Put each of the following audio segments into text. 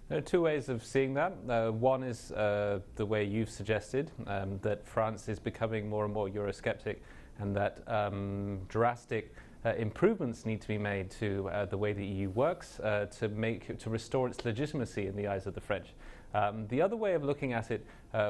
There are two ways of seeing that. One is the way you've suggested, that France is becoming more and more Eurosceptic, and that drastic improvements need to be made to the way the EU works to restore its legitimacy in the eyes of the French. The other way of looking at it,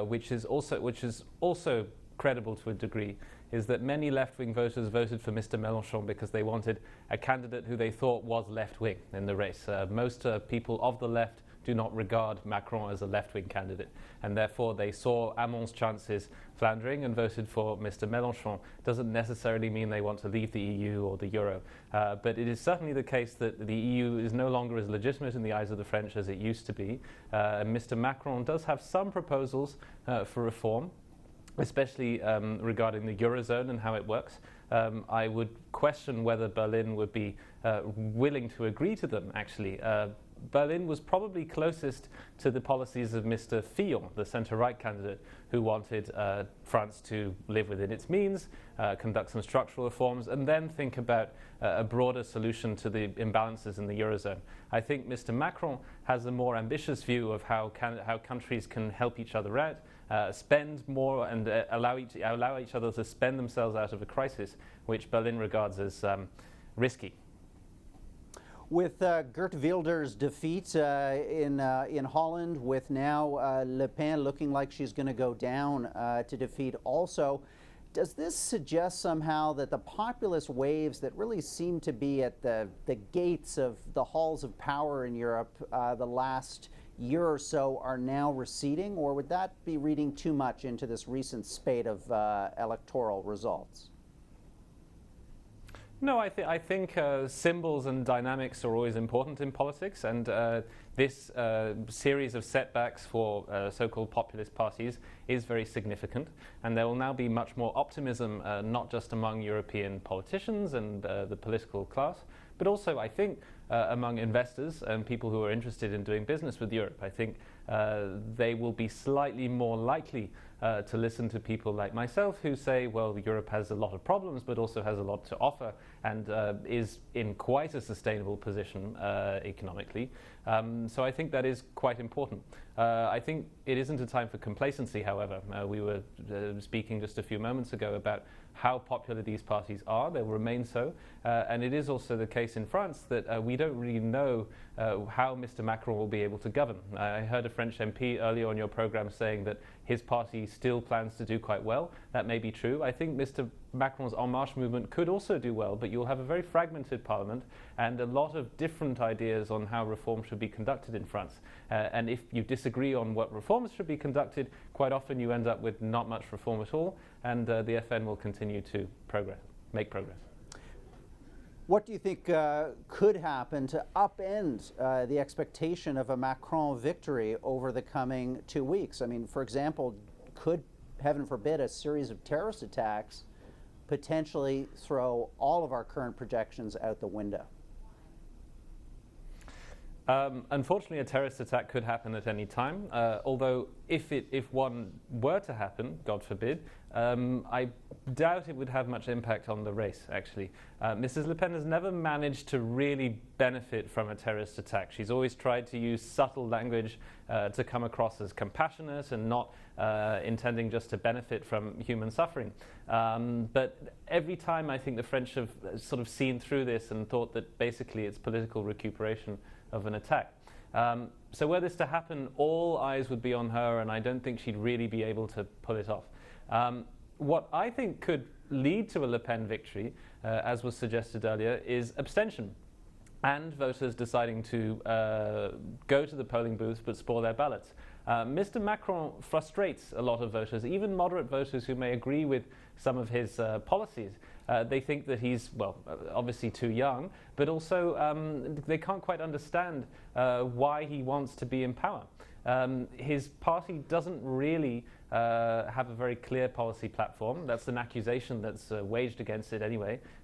which is also credible to a degree, is that many left-wing voters voted for Mr. Mélenchon because they wanted a candidate who they thought was left-wing in the race. Most people of the left do not regard Macron as a left-wing candidate, and therefore they saw Hamon's chances floundering and voted for Mr. Mélenchon. Doesn't necessarily mean they want to leave the EU or the euro, but it is certainly the case that the EU is no longer as legitimate in the eyes of the French as it used to be. Mr. Macron does have some proposals for reform, especially regarding the Eurozone and how it works. I would question whether Berlin would be willing to agree to them, actually. Berlin was probably closest to the policies of Mr. Fillon, the centre-right candidate, who wanted France to live within its means, conduct some structural reforms, and then think about a broader solution to the imbalances in the Eurozone. I think Mr. Macron has a more ambitious view of how countries can help each other out, spend more and allow each other to spend themselves out of a crisis, which Berlin regards as risky. With Geert Wilders' defeat in Holland, with now Le Pen looking like she's going to go down to defeat also, does this suggest somehow that the populist waves that really seem to be at the gates of the halls of power in Europe the last year or so are now receding, or would that be reading too much into this recent spate of electoral results? No, I think symbols and dynamics are always important in politics, and this series of setbacks for so-called populist parties is very significant, and there will now be much more optimism, not just among European politicians and the political class, but also, I think, among investors and people who are interested in doing business with Europe. I think they will be slightly more likely to listen to people like myself who say, well, Europe has a lot of problems but also has a lot to offer and is in quite a sustainable position economically. So I think that is quite important. I think it isn't a time for complacency, however. We were speaking just a few moments ago about how popular these parties are. They'll remain so. And it is also the case in France that we don't really know how Mr. Macron will be able to govern. I heard a French MP earlier on your program saying that his party still plans to do quite well. That may be true. I think Mr. Macron's En Marche movement could also do well, but you'll have a very fragmented parliament and a lot of different ideas on how reform should be conducted in France. And if you disagree on what reforms should be conducted, quite often you end up with not much reform at all, and the FN will continue to make progress. What do you think could happen to upend the expectation of a Macron victory over the coming 2 weeks? I mean, for example, could, heaven forbid, a series of terrorist attacks potentially throw all of our current projections out the window? Unfortunately, a terrorist attack could happen at any time, although if one were to happen, God forbid, I doubt it would have much impact on the race, actually. Mrs. Le Pen has never managed to really benefit from a terrorist attack. She's always tried to use subtle language to come across as compassionate and not intending just to benefit from human suffering. But every time I think the French have sort of seen through this and thought that basically it's political recuperation of an attack. So were this to happen, all eyes would be on her, and I don't think she'd really be able to pull it off. What I think could lead to a Le Pen victory, as was suggested earlier, is abstention and voters deciding to go to the polling booths but spoil their ballots. Mr. Macron frustrates a lot of voters, even moderate voters who may agree with some of his policies. They think that he's, well, obviously too young, but also they can't quite understand why he wants to be in power. His party doesn't really have a very clear policy platform. That's an accusation that's waged against it anyway.